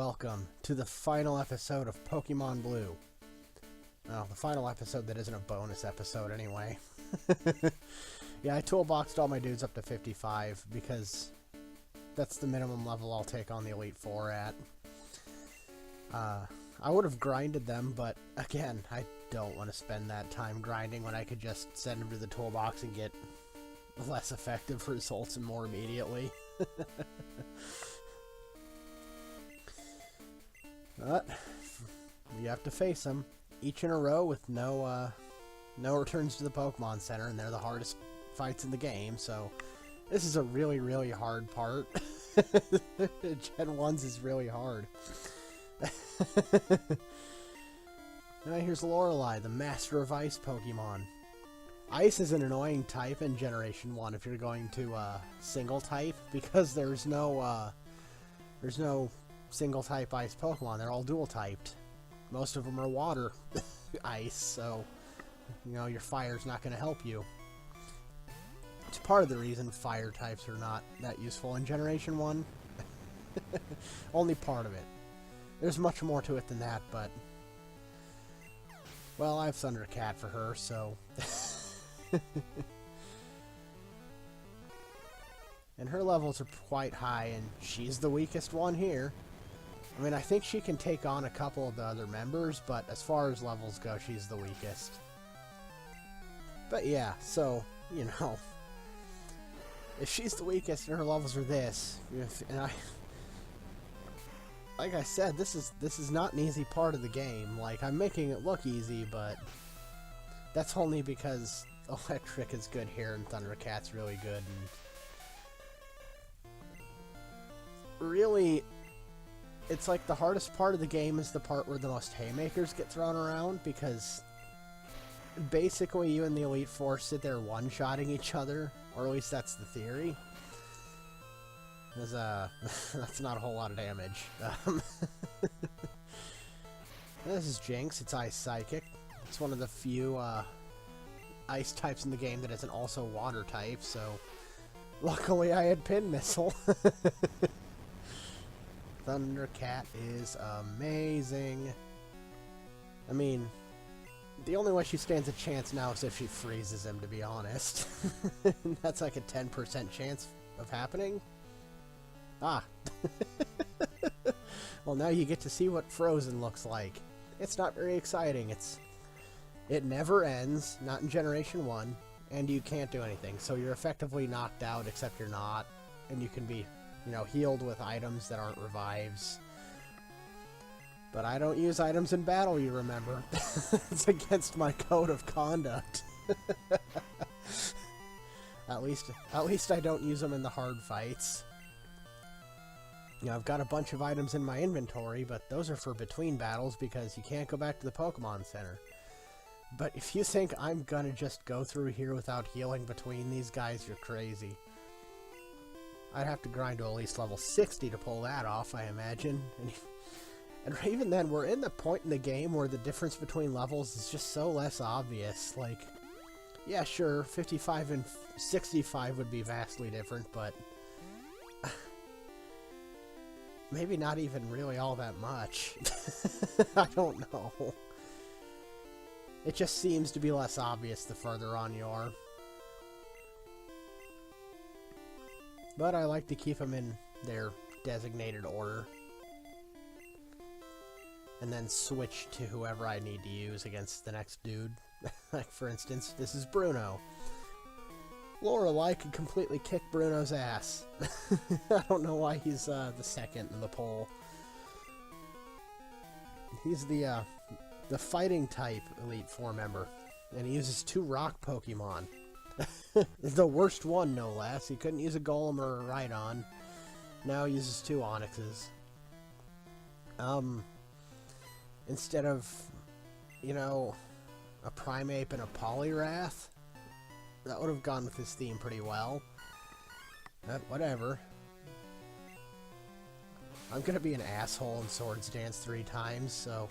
welcome to the final episode of Pokemon Blue. Well, the final episode that isn't a bonus episode anyway. Yeah, I toolboxed all my dudes up to 55 because that's the minimum level I'll take on the Elite Four at. I would have grinded them, but again, I don't want to spend that time grinding when I could just send them to the toolbox and get less effective results and more immediately. But you have to face them each in a row with no returns to the Pokemon Center, and they're the hardest fights in the game, so this is a really, really hard part. Gen 1's is really hard. Alright, here's Lorelei, the Master of Ice Pokemon. Ice is an annoying type in Generation 1 if you're going to single type, because there's no single type ice Pokemon. They're all dual typed. Most of them are water ice, so you know your fire's not going to help you. It's part of the reason fire types are not that useful in Generation 1. Only part of it. There's much more to it than that, but well, I have Thundercat for her, so and her levels are quite high, and she's the weakest one here. I mean, I think she can take on a couple of the other members, but as far as levels go, she's the weakest. But yeah, so, you know, if she's the weakest and her levels are this, and like I said, this is not an easy part of the game. Like, I'm making it look easy, but that's only because Electric is good here and Thundercat's really good. And really, it's like the hardest part of the game is the part where the most haymakers get thrown around, because basically you and the Elite Four sit there one-shotting each other, or at least that's the theory. That's not a whole lot of damage. This is Jinx. It's Ice Psychic. It's one of the few ice types in the game that isn't also water type, so luckily I had Pin Missile. Thundercat is amazing. I mean, the only way she stands a chance now is if she freezes him, to be honest. That's like a 10% chance of happening. Ah. Well, now you get to see what Frozen looks like. It's not very exciting. It never ends, not in Generation 1, and you can't do anything. So you're effectively knocked out, except you're not, and you can be, you know, healed with items that aren't revives. But I don't use items in battle, you remember. It's against my code of conduct. At least I don't use them in the hard fights. You know, I've got a bunch of items in my inventory, but those are for between battles because you can't go back to the Pokemon Center. But if you think I'm gonna just go through here without healing between these guys, you're crazy. I'd have to grind to at least level 60 to pull that off, I imagine. And even then, we're in the point in the game where the difference between levels is just so less obvious. Like, yeah, sure, 55 and 65 would be vastly different, but maybe not even really all that much. I don't know. It just seems to be less obvious the further on you are. But I like to keep them in their designated order. And then switch to whoever I need to use against the next dude. Like, for instance, this is Bruno. Lorelei could completely kick Bruno's ass. I don't know why he's the second in the poll. He's the fighting type Elite Four member, and he uses 2 rock Pokemon. The worst one, no less. He couldn't use a Golem or a Rhydon. Now he uses 2 Onyxes. Instead of, you know, a Primeape and a Poliwrath. That would have gone with his theme pretty well. But whatever. I'm gonna be an asshole in Swords Dance 3 times, so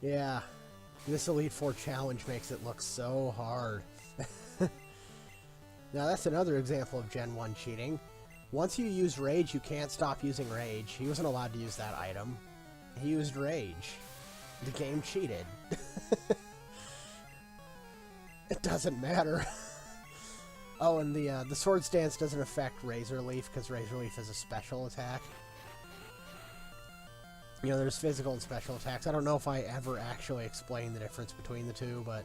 yeah. This Elite Four challenge makes it look so hard. Now that's another example of Gen 1 cheating. Once you use Rage, you can't stop using Rage. He wasn't allowed to use that item. He used Rage. The game cheated. It doesn't matter. Oh, and the Swords Dance doesn't affect Razor Leaf, because Razor Leaf is a special attack. You know, there's physical and special attacks. I don't know if I ever actually explained the difference between the two, but...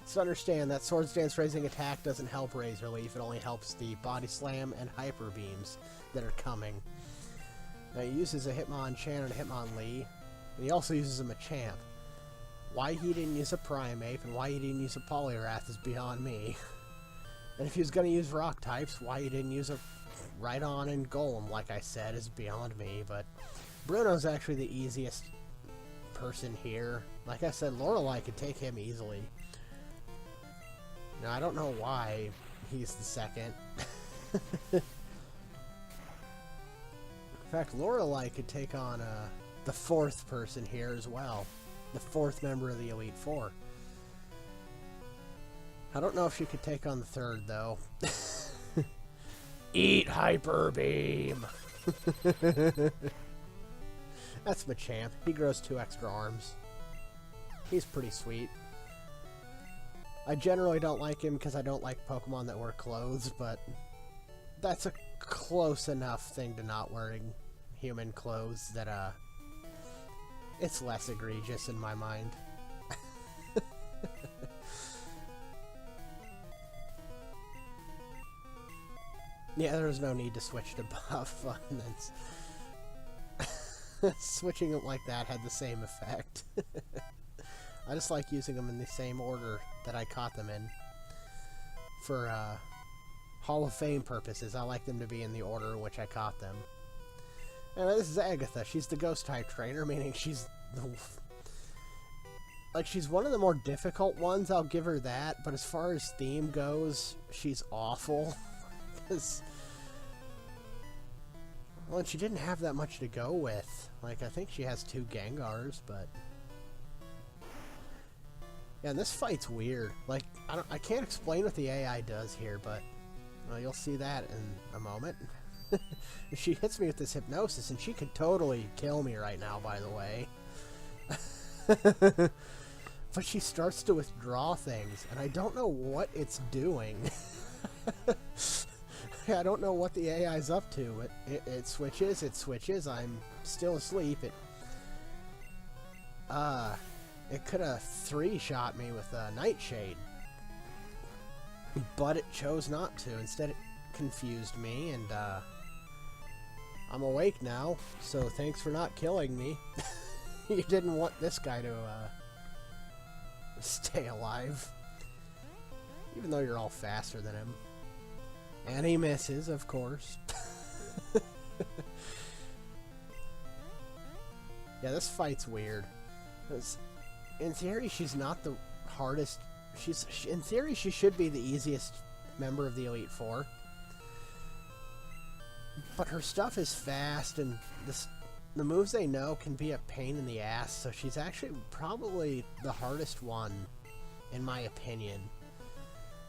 So understand that Swords Dance raising attack doesn't help Razor Leaf. It only helps the Body Slam and Hyper Beams that are coming. Now, he uses a Hitmonchan and a Hitmonlee, and he also uses a Machamp. Why he didn't use a Primeape and why he didn't use a Poliwrath is beyond me. And if he was going to use rock types, why he didn't use a Rhydon and Golem, like I said, is beyond me. But Bruno's actually the easiest person here. Like I said, Lorelei could take him easily. Now, I don't know why he's the second. In fact, Lorelei could take on the fourth person here as well. The fourth member of the Elite Four. I don't know if she could take on the third, though. Eat Hyper Beam! That's Machamp. He grows 2 extra arms. He's pretty sweet. I generally don't like him because I don't like Pokemon that wear clothes, but that's a close enough thing to not wearing human clothes that, it's less egregious in my mind. Yeah, there's no need to switch to buff. Switching it like that had the same effect. I just like using them in the same order that I caught them in. For Hall of Fame purposes, I like them to be in the order in which I caught them. And this is Agatha. She's the Ghost-type trainer, meaning she's she's one of the more difficult ones, I'll give her that. But as far as theme goes, she's awful. Because, well, and she didn't have that much to go with. Like, I think she has 2 Gengars, but... Yeah, and this fight's weird. Like, I can't explain what the AI does here, but... Well, you'll see that in a moment. She hits me with this hypnosis, and she could totally kill me right now, by the way. But she starts to withdraw things, and I don't know what it's doing. I don't know what the AI's up to. It switches, I'm still asleep. It could have 3-shot me with a Nightshade. But it chose not to. Instead, it confused me, and, I'm awake now, so thanks for not killing me. You didn't want this guy to, stay alive. Even though you're all faster than him. And he misses, of course. Yeah, this fight's weird. In theory, she's not the hardest. In theory, she should be the easiest member of the Elite Four. But her stuff is fast, and the moves they know can be a pain in the ass, so she's actually probably the hardest one, in my opinion.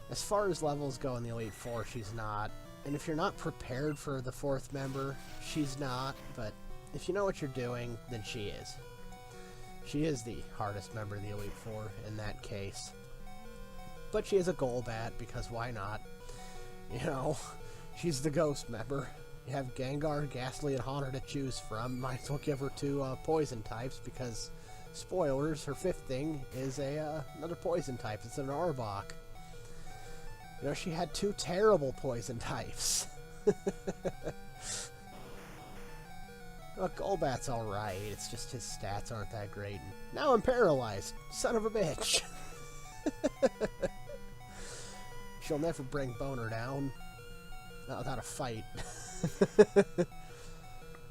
As far as levels go in the Elite Four, she's not. And if you're not prepared for the 4th member, she's not. But if you know what you're doing, then she is. She is the hardest member of the Elite Four in that case. But she is a Golbat, because why not? You know, she's the Ghost member. You have Gengar, Ghastly, and Haunter to choose from. Might as well give her 2 poison types, because, spoilers, her 5th thing is another poison type. It's an Arbok. You know, she had 2 terrible poison types. Well, Golbat's alright, it's just his stats aren't that great. And now I'm paralyzed. Son of a bitch. She'll never bring Boner down. Not without a fight.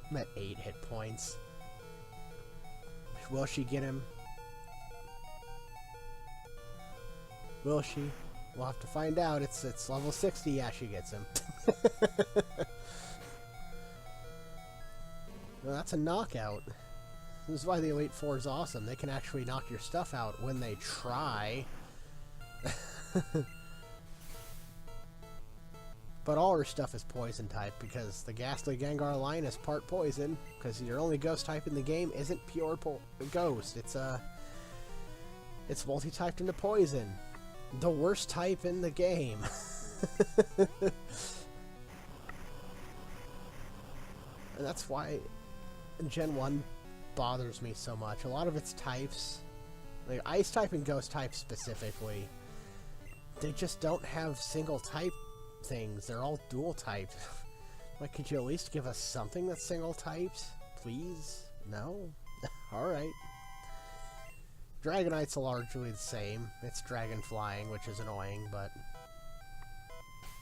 I'm at 8 hit points. Will she get him? Will she? We'll have to find out. It's level 60. Yeah, she gets him. Well, that's a knockout. This is why the Elite Four is awesome. They can actually knock your stuff out when they try. But all her stuff is poison type because the Ghastly Gengar line is part poison. Because your only ghost type in the game isn't pure ghost. It's multi-typed into poison. The worst type in the game. And that's why Gen 1 bothers me so much. A lot of its types, like Ice type and Ghost type specifically, they just don't have single type things. They're all dual type. Like, could you at least give us something that's single typed? Please? No? Alright. Dragonite's largely the same. It's dragon flying, which is annoying, but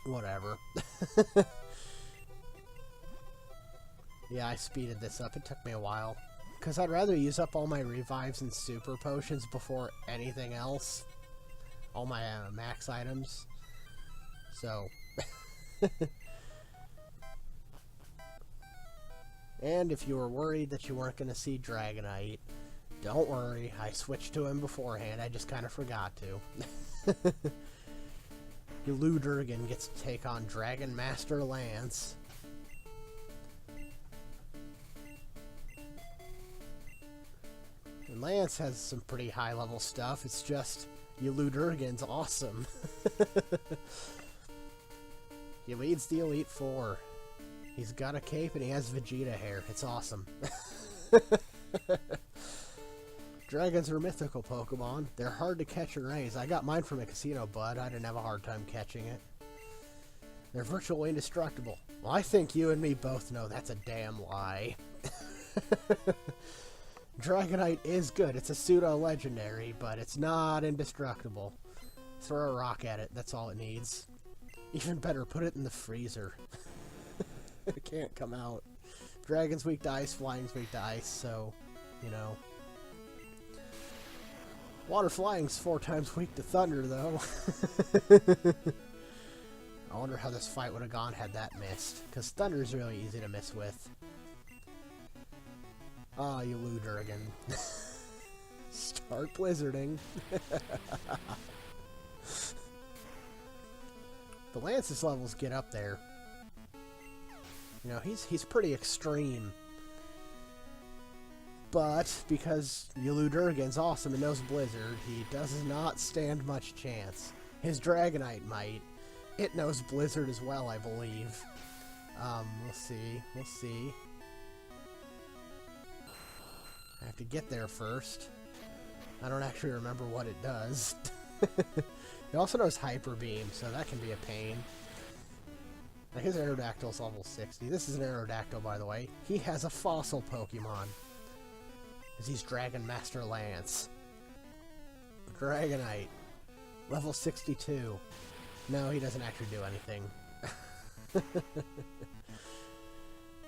whatever. Yeah, I speeded this up. It took me a while. Because I'd rather use up all my revives and super potions before anything else. All my max items. So. And if you were worried that you weren't going to see Dragonite, don't worry. I switched to him beforehand. I just kind of forgot to. Yuludurgan gets to take on Dragon Master Lance. And Lance has some pretty high-level stuff. It's just Yuludurgan's awesome. He leads the Elite Four. He's got a cape and he has Vegeta hair. It's awesome. Dragons are mythical Pokemon. They're hard to catch and raise. I got mine from a casino, bud. I didn't have a hard time catching it. They're virtually indestructible. Well, I think you and me both know that's a damn lie. Dragonite is good. It's a pseudo-legendary, but it's not indestructible. Throw a rock at it. That's all it needs. Even better, put it in the freezer. It can't come out. Dragon's weak to ice, flying's weak to ice, so, you know. Water flying's 4 times weak to thunder, though. I wonder how this fight would have gone had that missed, because thunder's really easy to miss with. Ah, you Ludurgan. Start blizzarding. The Lance's levels get up there. You know, he's pretty extreme. But, because Yuludurgan's awesome and knows Blizzard, he does not stand much chance. His Dragonite might. It knows Blizzard as well, I believe. We'll see. We'll see. I have to get there first. I don't actually remember what it does. It also knows Hyper Beam, so that can be a pain. Now his Aerodactyl's level 60. This is an Aerodactyl, by the way. He has a fossil Pokemon. Because he's Dragon Master Lance. Dragonite. Level 62. No, he doesn't actually do anything.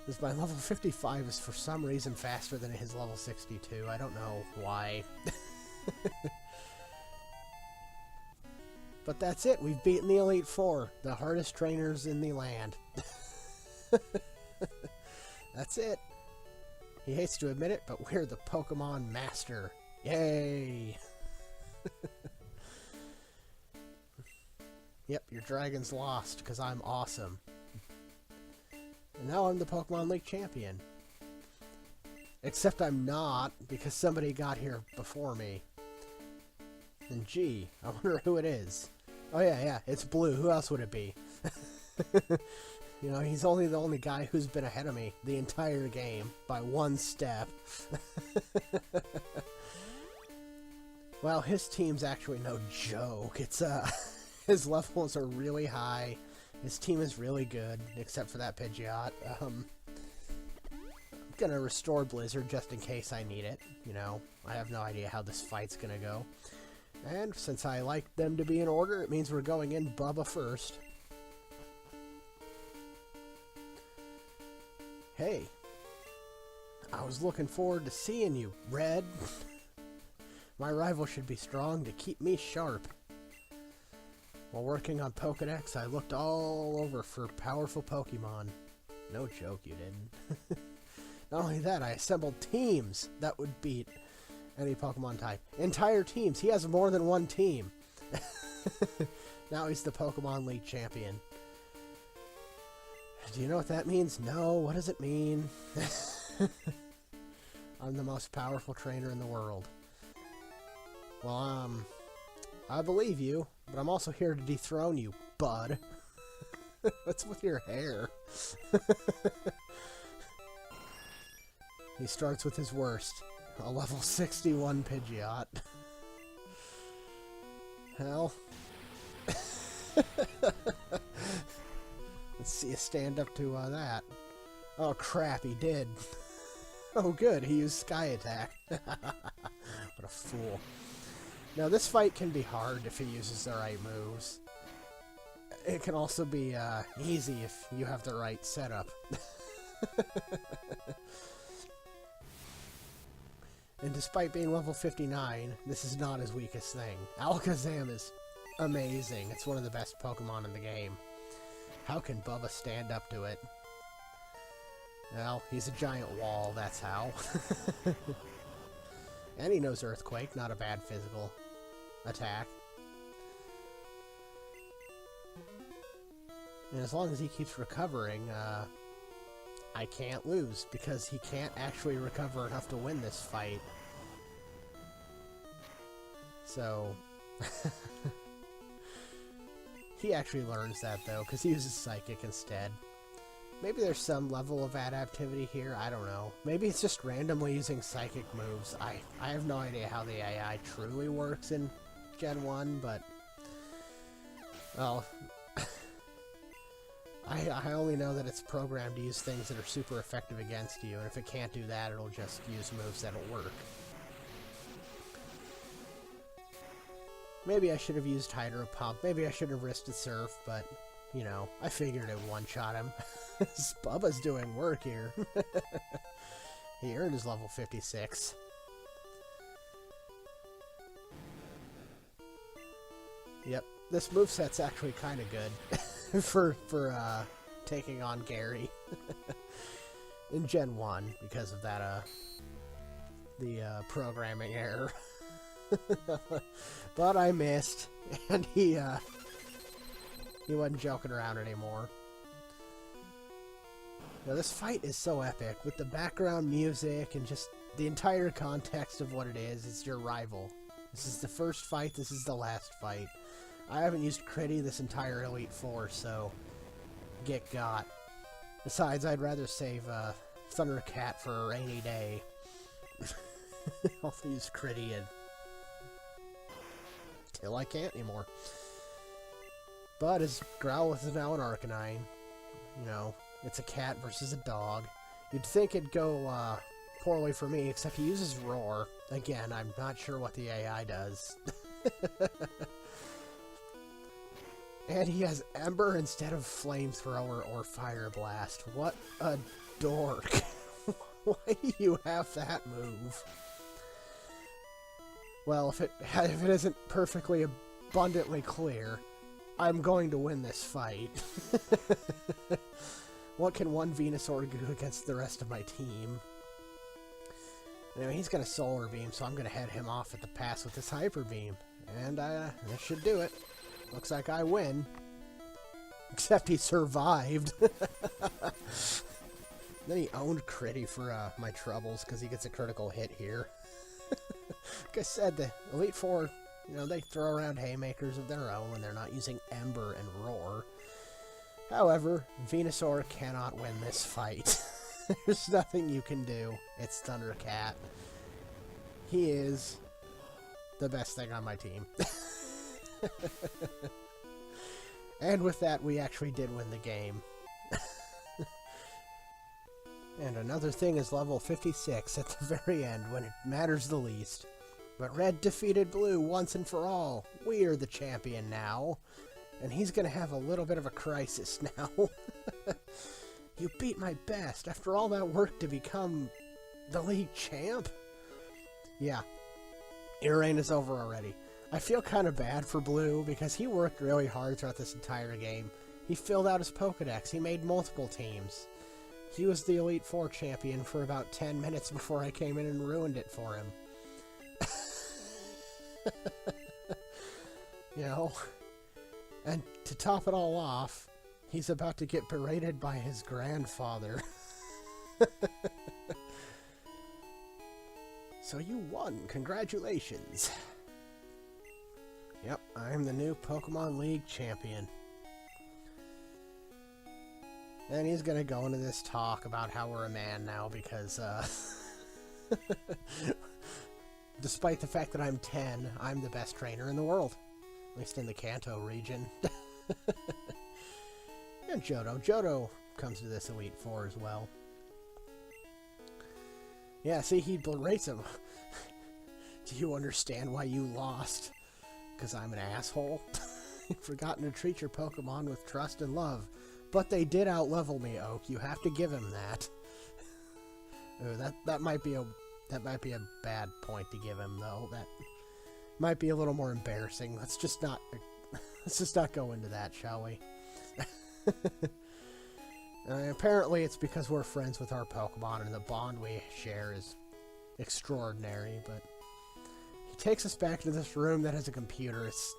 Because my level 55 is for some reason faster than his level 62. I don't know why. But that's it. We've beaten the Elite Four. The hardest trainers in the land. That's it. He hates to admit it, but we're the Pokemon Master. Yay! Yep, your dragon's lost, because I'm awesome. And now I'm the Pokemon League champion. Except I'm not, because somebody got here before me. And gee, I wonder who it is. Oh yeah, it's Blue. Who else would it be? You know, he's the only guy who's been ahead of me the entire game by 1 step. Well, his team's actually no joke. It's his levels are really high. His team is really good, except for that Pidgeot. I'm gonna restore Blizzard just in case I need it. You know, I have no idea how this fight's gonna go. And since I like them to be in order, it means we're going in Bubba first. Hey, I was looking forward to seeing you, Red. My rival should be strong to keep me sharp. While working on Pokedex, I looked all over for powerful Pokemon. No joke, you didn't. Not only that, I assembled teams that would beat any Pokemon type. Entire teams. He has more than one team. Now he's the Pokemon League champion. Do you know what that means? No, what does it mean? I'm the most powerful trainer in the world. Well, I believe you, but I'm also here to dethrone you, bud. What's with your hair? He starts with his worst. A level 61 Pidgeot. Hell. Let's see you stand up to that. Oh crap, he did. Oh good, he used Sky Attack. What a fool. Now this fight can be hard if he uses the right moves. It can also be easy if you have the right setup. And despite being level 59, this is not his weakest thing. Alakazam is amazing. It's one of the best Pokemon in the game. How can Bubba stand up to it? Well, he's a giant wall, that's how. And he knows Earthquake, not a bad physical attack. And as long as he keeps recovering, I can't lose, because he can't actually recover enough to win this fight. So... he actually learns that, though, because he uses Psychic instead. Maybe there's some level of adaptivity here, I don't know. Maybe it's just randomly using Psychic moves. I have no idea how the AI truly works in Gen 1, but... well... I only know that it's programmed to use things that are super effective against you, and if it can't do that, it'll just use moves that'll work. Maybe I should have used Hydro Pump, maybe I should have risked a Surf, but, you know, I figured it would one-shot him. Bubba's doing work here. He earned his level 56. Yep, this moveset's actually kind of good. for taking on Gary in Gen 1 because of that the programming error. But I missed, and he wasn't joking around anymore. Now this fight is so epic with the background music and just the entire context of what it is. It's your rival. This is the first fight, this is the last fight. I haven't used Critty this entire Elite Four, so get got. Besides, I'd rather save Thundercat for a rainy day. I'll use Critty until I can't anymore. But his Growlithe is now an Arcanine. You know, it's a cat versus a dog. You'd think it'd go poorly for me, except he uses Roar. Again, I'm not sure what the AI does. And he has Ember instead of Flamethrower or Fire Blast. What a dork. Why do you have that move? Well, if it isn't perfectly abundantly clear, I'm going to win this fight. What can one Venusaur do against the rest of my team? Anyway, he's got a Solar Beam, so I'm going to head him off at the pass with this Hyper Beam. And that should do it. Looks like I win. Except he survived. Then he owned Critty for my troubles, because he gets a critical hit here. Like I said, the Elite Four, you know, they throw around haymakers of their own when they're not using Ember and Roar. However, Venusaur cannot win this fight. There's nothing you can do. It's Thundercat. He is the best thing on my team. And with that, we actually did win the game. And another thing is level 56 at the very end, when it matters the least. But Red defeated Blue once and for all. We are the champion now. And he's gonna have a little bit of a crisis now. You beat my best after all that work to become the league champ? Yeah. Your reign is over already. I feel kind of bad for Blue, because he worked really hard throughout this entire game. He filled out his Pokedex, he made multiple teams. He was the Elite Four champion for about 10 minutes before I came in and ruined it for him. You know? And to top it all off, He's about to get berated by his grandfather. So you won. Congratulations. Yep, I'm the new Pokemon League champion. And he's gonna go into this talk about how we're a man now because, despite the fact that I'm 10, I'm the best trainer in the world. At least in the Kanto region. And Johto. Johto comes to this Elite Four as well. Yeah, see, he berates him. Do you understand why you lost? Because I'm an asshole? You've forgotten to treat your Pokemon with trust and love. But they did out-level me, Oak. You have to give him that. Ooh, that might be a bad point to give him, though. That might be a little more embarrassing. Let's just not go into that, shall we? Apparently it's because we're friends with our Pokemon and the bond we share is extraordinary, but he takes us back to this room that has a computer. It's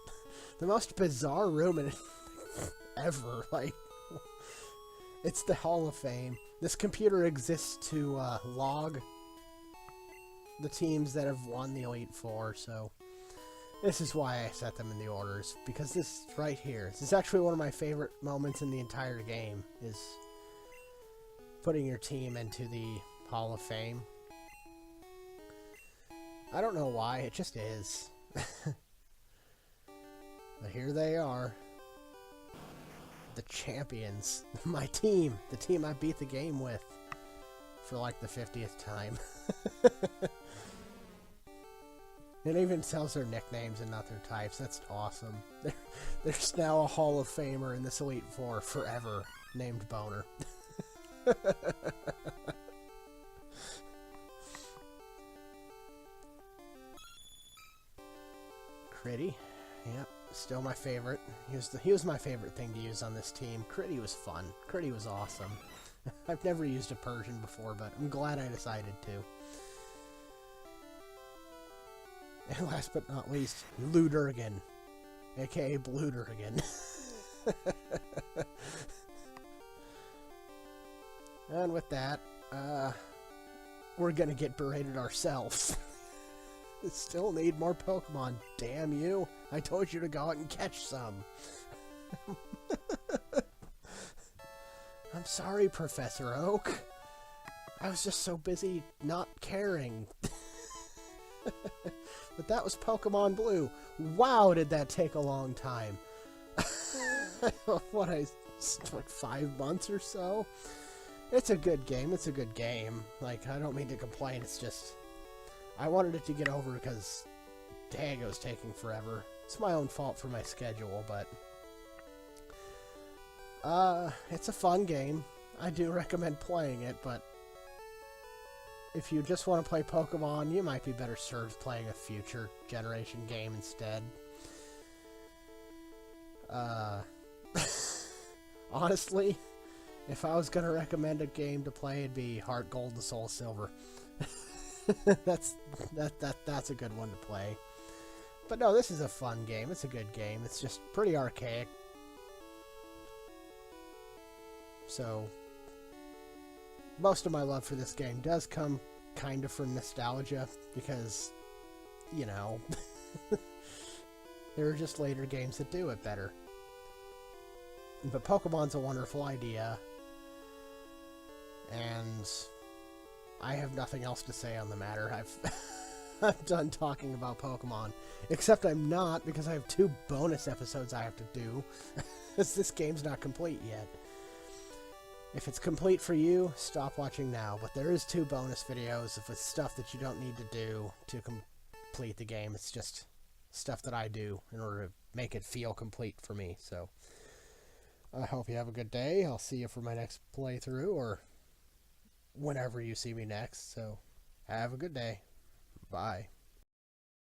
the most bizarre room ever. Like, it's the Hall of Fame. This computer exists to log the teams that have won the Elite Four, so this is why I set them in the orders, because this right here, this is actually one of my favorite moments in the entire game, is putting your team into the Hall of Fame. I don't know why, it just is. But here they are. The champions. My team. The team I beat the game with. For like the 50th time. It even tells their nicknames and not their types. That's awesome. There's now a Hall of Famer in this Elite Four forever named Boner. Critty. Yep, still my favorite. He was my favorite thing to use on this team. Critty was fun. Critty was awesome. I've never used a Persian before, but I'm glad I decided to. And last but not least, Ludurgan, aka Bludurgan. And with that, we're gonna get berated ourselves. Still need more Pokemon, damn you. I told you to go out and catch some. I'm sorry, Professor Oak. I was just so busy not caring. But that was Pokemon Blue. Wow, did that take a long time. Like 5 months or so? It's a good game. It's a good game. Like, I don't mean to complain. It's just, I wanted it to get over because, dang, it was taking forever. It's my own fault for my schedule, but it's a fun game. I do recommend playing it, but if you just want to play Pokemon, you might be better served playing a future generation game instead. Honestly, if I was going to recommend a game to play, it'd be Heart Gold and Soul Silver. That's a good one to play. But no, this is a fun game. It's a good game. It's just pretty archaic. So, most of my love for this game does come kind of from nostalgia, because, you know, there are just later games that do it better. But Pokemon's a wonderful idea, and I have nothing else to say on the matter. I'm done talking about Pokemon. Except I'm not, because I have 2 bonus episodes I have to do, because this game's not complete yet. If it's complete for you, stop watching now, but there is 2 bonus videos with stuff that you don't need to do to complete the game. It's just stuff that I do in order to make it feel complete for me. So, I hope you have a good day. I'll see you for my next playthrough, or whenever you see me next. So, have a good day. Bye.